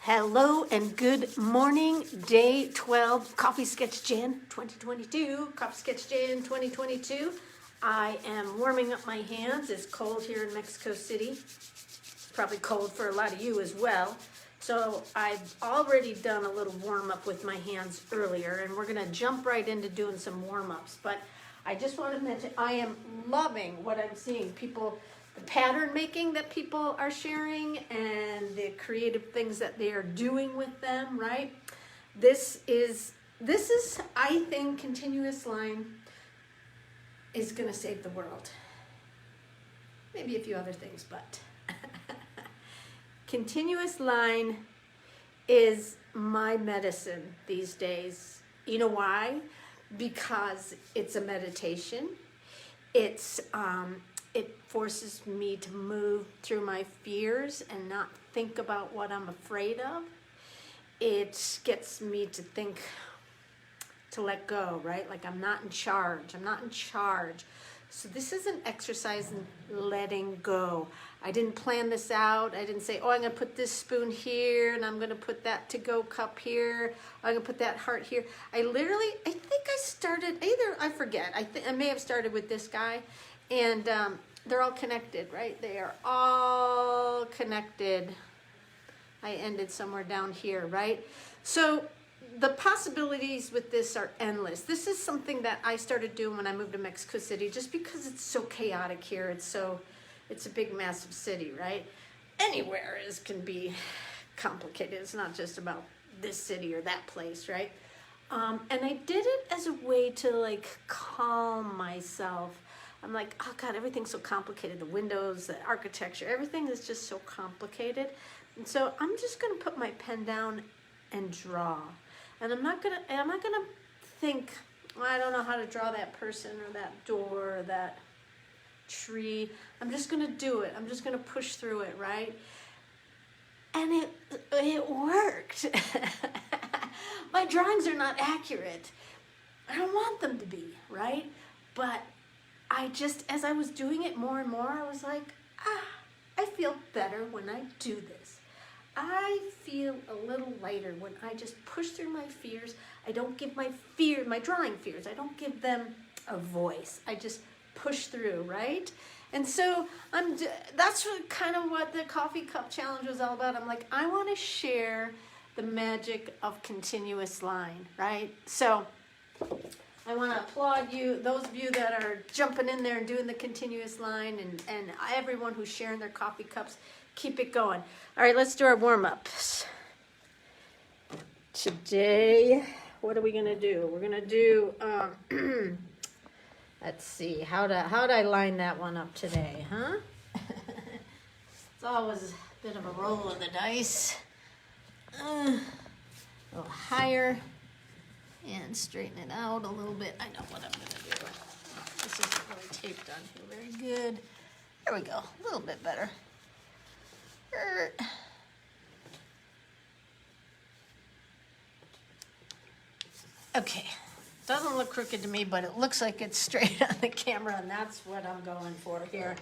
Hello and good morning, day 12, Coffee Sketch Jan 2022, Coffee Sketch Jan 2022. I am warming up my hands. It's cold here in Mexico City. It's probably cold for a lot of you as well. So I've already done a little warm up with my hands earlier, and we're gonna jump right into doing some warm ups. But I just want to mention, I am loving what I'm seeing. The pattern making that people are sharing and the creative things that they are doing with them, right? This is, I think, continuous line is gonna save the world. Maybe a few other things, but continuous line is my medicine these days. You know why? Because it's a meditation. It forces me to move through my fears and not think about what I'm afraid of. It gets me to think, to let go, right? Like I'm not in charge. I'm not in charge. So this is an exercise in letting go. I didn't plan this out. I didn't say, oh, I'm going to put this spoon here and I'm going to put that to-go cup here. I'm going to put that heart here. I think I started, I forget. I may have started with this guy. And they're all connected, right? They are all connected. I ended somewhere down here, right? So the possibilities with this are endless. This is something that I started doing when I moved to Mexico City, just because it's so chaotic here. It's a big, massive city, right? Anywhere can be complicated. It's not just about this city or that place, right? And I did it as a way to like calm myself. I'm like, oh God, everything's so complicated. The windows, the architecture, everything is just so complicated. And so I'm just gonna put my pen down and draw. And I'm not gonna think, well, I don't know how to draw that person or that door or that tree. I'm just gonna do it. I'm just gonna push through it, right? And it worked. My drawings are not accurate. I don't want them to be, right? But as I was doing it more and more, I was like, I feel better when I do this. I feel a little lighter when I just push through my fears. I don't give my drawing fears, I don't give them a voice. I just push through, right? And so that's kind of what the coffee cup challenge was all about. I'm like, I want to share the magic of continuous line, right? So I want to applaud you, those of you that are jumping in there and doing the continuous line, and everyone who's sharing their coffee cups. Keep it going. All right, let's do our warm-ups. Today, what are we going to do? We're going to do, let's see, how'd I line that one up today, huh? It's always a bit of a roll of the dice. A little higher. And straighten it out a little bit. I know what I'm going to do. This isn't really taped on here very good. There we go. A little bit better. Okay. Doesn't look crooked to me, but it looks like it's straight on the camera, and that's what I'm going for here.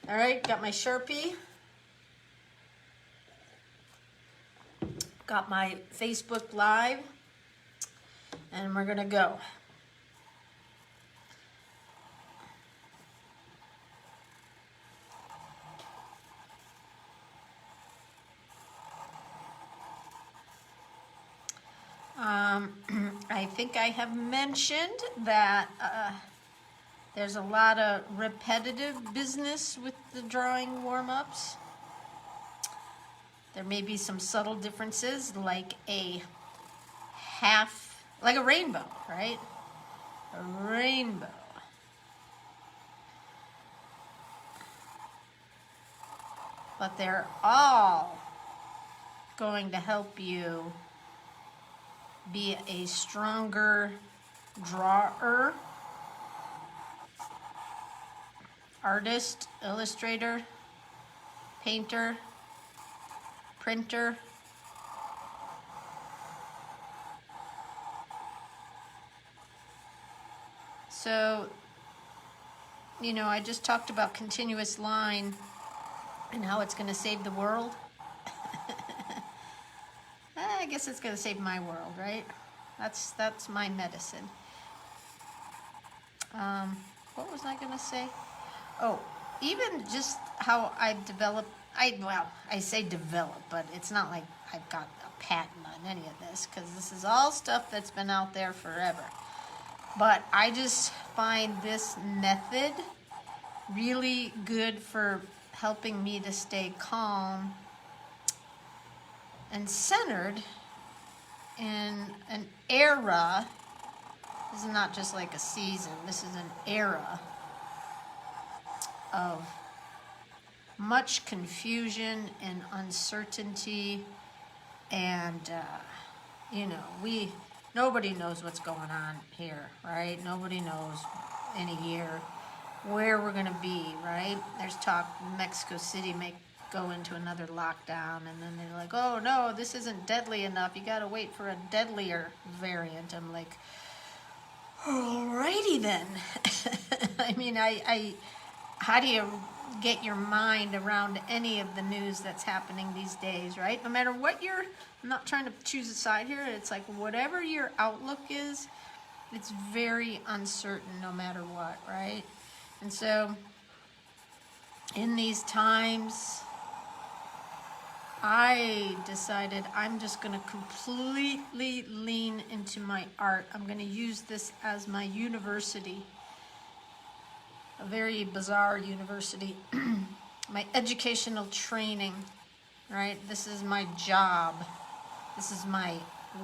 All right. Got my Sharpie. Got my Facebook Live. And we're gonna go. I think I have mentioned that there's a lot of repetitive business with the drawing warm-ups. There may be some subtle differences, like a rainbow, right? A rainbow. But they're all going to help you be a stronger drawer, artist, illustrator, painter, printer. So, I just talked about continuous line and how it's going to save the world. I guess it's gonna save my world, right? That's my medicine. What was I gonna say? Oh, even just how I've developed, I say develop, but it's not like I've got a patent on any of this, because this is all stuff that's been out there forever. But I just find this method really good for helping me to stay calm and centered in an era. This is not just like a season, this is an era of much confusion and uncertainty, and nobody knows what's going on here, right? Nobody knows in a year where we're going to be, right? There's talk Mexico City may go into another lockdown, and then they're like, oh no, this isn't deadly enough, you got to wait for a deadlier variant. I'm like, alrighty then. I mean, how do you get your mind around any of the news that's happening these days, right? No matter what I'm not trying to choose a side here, it's like whatever your outlook is, it's very uncertain no matter what, right? And so in these times, I decided I'm just going to completely lean into my art. I'm going to use this as my university, a very bizarre university, my educational training, right? This is my job. This is my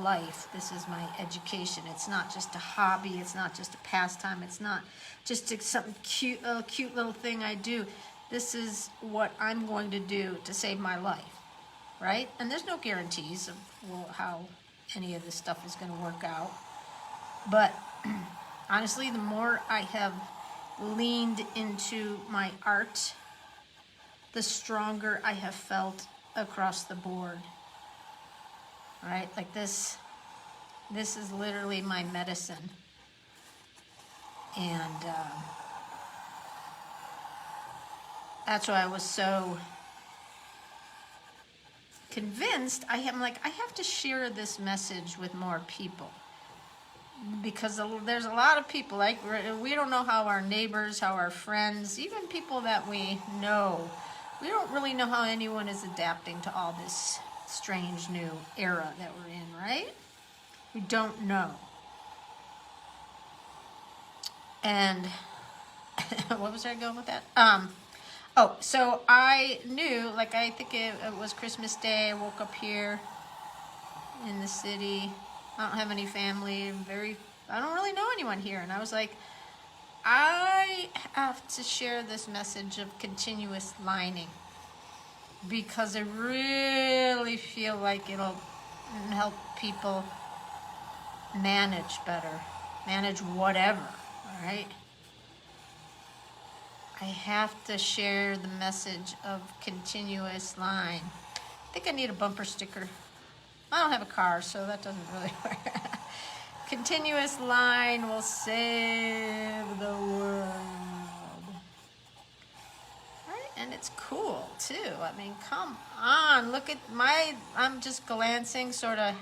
life. This is my education. It's not just a hobby. It's not just a pastime. It's not just something cute, a cute little thing I do. This is what I'm going to do to save my life, right? And there's no guarantees of how any of this stuff is going to work out. But honestly, the more I have leaned into my art, the stronger I have felt across the board. Right? Like this is literally my medicine. And that's why I was so convinced. I'm like, I have to share this message with more people. Because there's a lot of people, like, we don't know how our neighbors, how our friends, even people that we know, we don't really know how anyone is adapting to all this strange new era that we're in, right? We don't know. And what was I going with that? So I knew, like, I think it was Christmas Day. I woke up here in the city. I don't have any family. I don't really know anyone here. And I was like, I have to share this message of continuous lining, because I really feel like it'll help people manage better, manage whatever, all right? I have to share the message of continuous line. I think I need a bumper sticker. I don't have a car, so that doesn't really work. Continuous line will save the world. Right? And it's cool, too. I mean, come on. Look at I'm just glancing sort of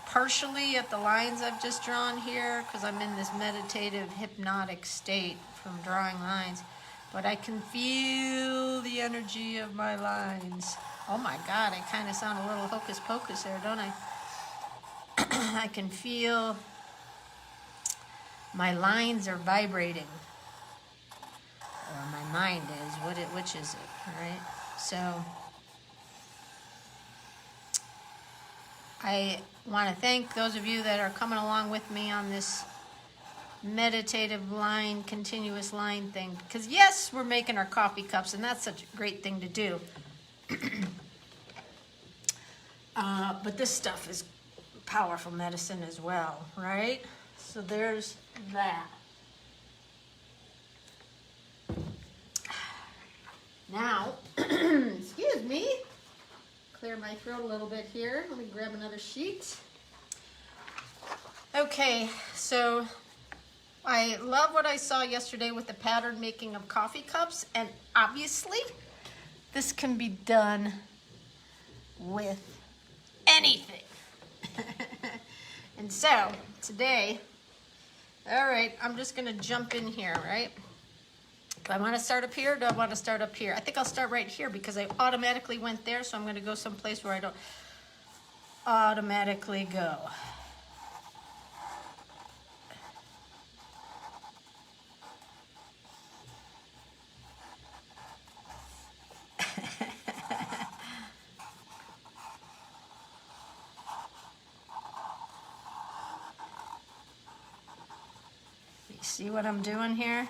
partially at the lines I've just drawn here, because I'm in this meditative, hypnotic state from drawing lines. But I can feel the energy of my lines. Oh my God, I kind of sound a little hocus pocus there, don't I? I can feel my lines are vibrating. Or my mind is. Which is it, all right? So I want to thank those of you that are coming along with me on this meditative line, continuous line thing. Because yes, we're making our coffee cups, and that's such a great thing to do. But this stuff is powerful medicine as well, right? So there's that. Now, excuse me, clear my throat a little bit here. Let me grab another sheet. Okay, so I love what I saw yesterday with the pattern making of coffee cups, and obviously this can be done with anything. And so, today, all right, I'm just gonna jump in here, right? Do I wanna start up here or do I wanna start up here? I think I'll start right here because I automatically went there, so I'm gonna go someplace where I don't automatically go. You see what I'm doing here?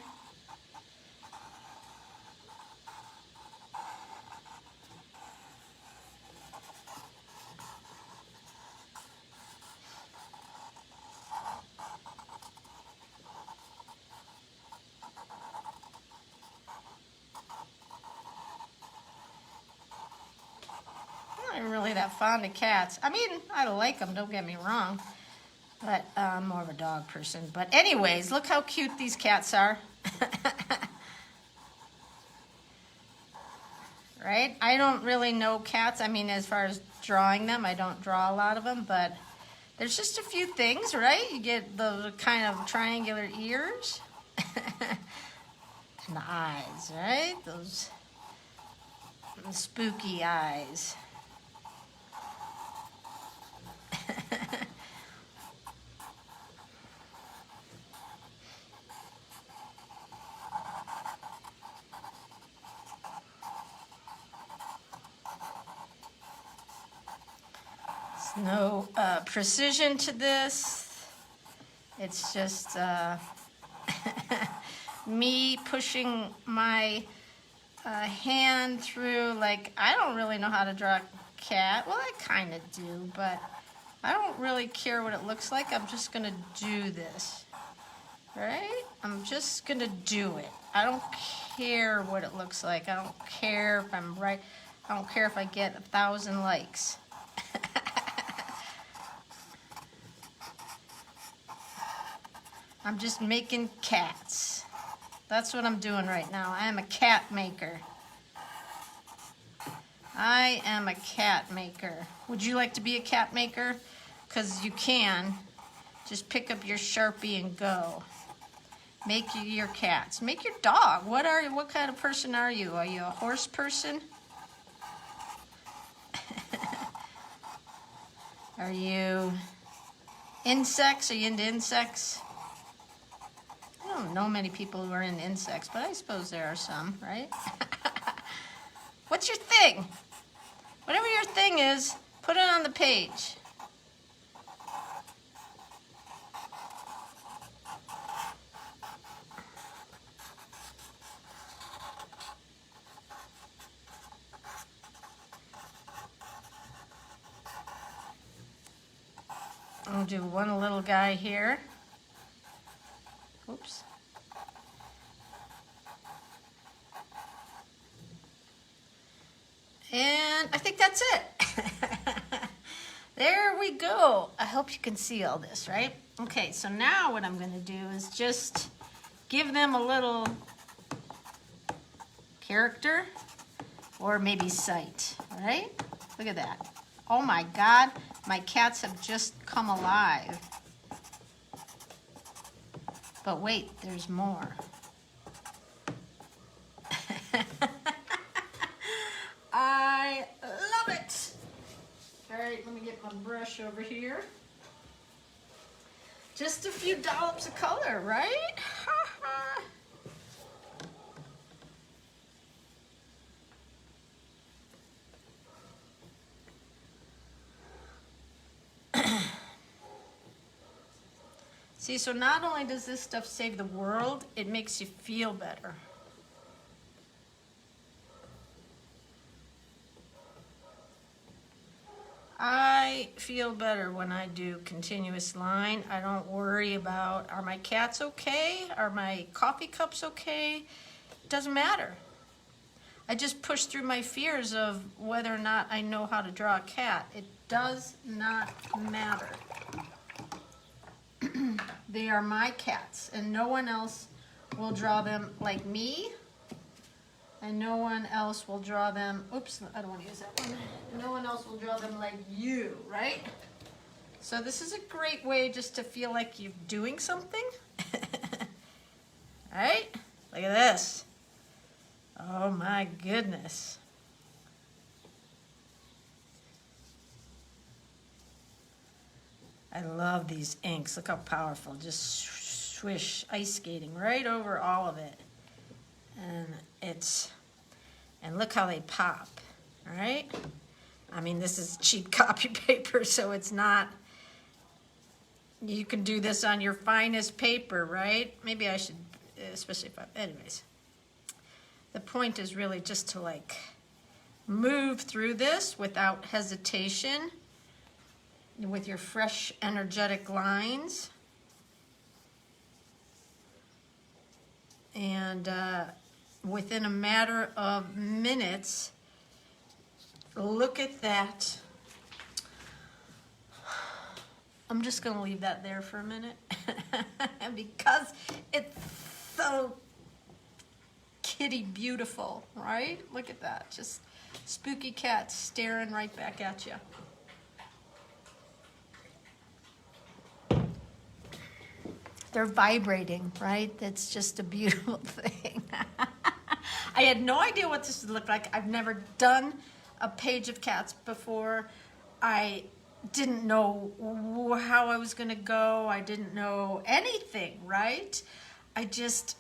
I'm not really that fond of cats. I mean, I like them, don't get me wrong. But I'm more of a dog person. But anyways, look how cute these cats are. Right? I don't really know cats. I mean, as far as drawing them, I don't draw a lot of them. But there's just a few things, right? You get the kind of triangular ears. And the eyes, right? Those spooky eyes. No precision to this. It's just me pushing my hand through. Like, I don't really know how to draw a cat. Well, I kind of do, but I don't really care what it looks like. I'm just going to do this, right? I'm just going to do it. I don't care what it looks like. I don't care if I'm right. I don't care if I get 1,000 likes. I'm just making cats. That's what I'm doing right now. I am a cat maker. I am a cat maker. Would you like to be a cat maker? Because you can. Just pick up your Sharpie and go. Make your cats. Make your dog. What kind of person are you? Are you a horse person? Are you insects? Are you into insects? I don't know many people who are into insects, but I suppose there are some, right? What's your thing? Whatever your thing is, put it on the page. I'll do one little guy here. Oops. And I think that's it. There we go. I hope you can see all this, right? Okay, so now what I'm going to do is just give them a little character or maybe sight, right? Look at that. Oh my God, my cats have just come alive. But wait, there's more. I love it. All right, let me get my brush over here. Just a few dollops of color, right? See, so not only does this stuff save the world, it makes you feel better. I feel better when I do continuous line. I don't worry about, are my cats okay? Are my coffee cups okay? It doesn't matter. I just push through my fears of whether or not I know how to draw a cat. It does not matter. They are my cats, and no one else will draw them like me, And no one else will draw them. Oops, I don't want to use that one. No one else will draw them like you, right? So this is a great way just to feel like you're doing something. Right? Look at this. Oh my goodness. I love these inks. Look how powerful. Just swish, ice skating right over all of it. And look how they pop, all right? I mean, this is cheap copy paper, so it's not, you can do this on your finest paper, right? Maybe I should, especially if anyways. The point is really just to like move through this without hesitation with your fresh, energetic lines. And within a matter of minutes, look at that. I'm just going to leave that there for a minute because it's so kitty beautiful, right? Look at that. Just spooky cats staring right back at you. They're vibrating, right? That's just a beautiful thing. I had no idea what this would look like. I've never done a page of cats before. I didn't know how I was going to go. I didn't know anything, right? I didn't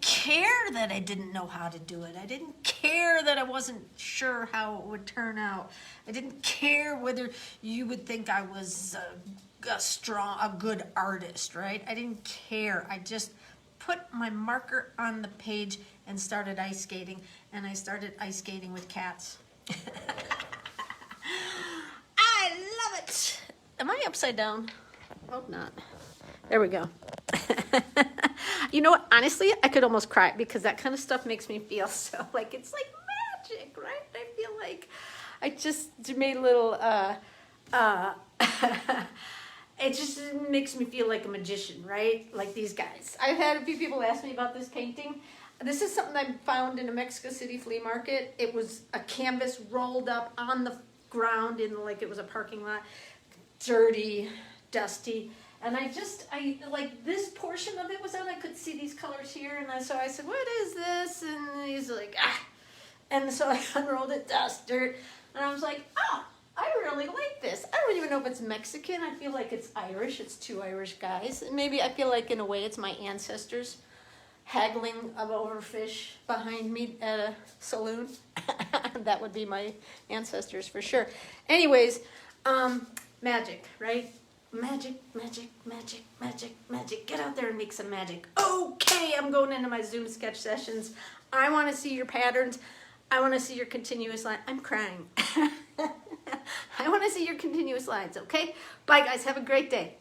care that I didn't know how to do it. I didn't care that I wasn't sure how it would turn out. I didn't care whether you would think I was a good artist, right? I didn't care. I just put my marker on the page and started ice skating, and I started ice skating with cats. I love it. Am I upside down? Hope not. There we go. You know what? Honestly, I could almost cry because that kind of stuff makes me feel so like it's like magic, right? I feel like I just made a little it just makes me feel like a magician, right? Like these guys. I've had a few people ask me about this painting. This is something I found in a Mexico City flea market. It was a canvas rolled up on the ground in like it was a parking lot, dirty, dusty. And I like this portion of it was on. I could see these colors here, and so I said, "What is this?" And he's like, "Ah." And so I unrolled it, dust, dirt, and I was like, "Oh, I really like this. I don't even know if it's Mexican. I feel like it's Irish. It's two Irish guys. And maybe I feel like in a way it's my ancestors haggling over fish behind me at a saloon. That would be my ancestors for sure. Anyways, magic, right? Magic, magic, magic, magic, magic. Get out there and make some magic. Okay, I'm going into my Zoom sketch sessions. I want to see your patterns. I want to see your continuous line. I'm crying. I want to see your continuous lines, okay? Bye, guys. Have a great day.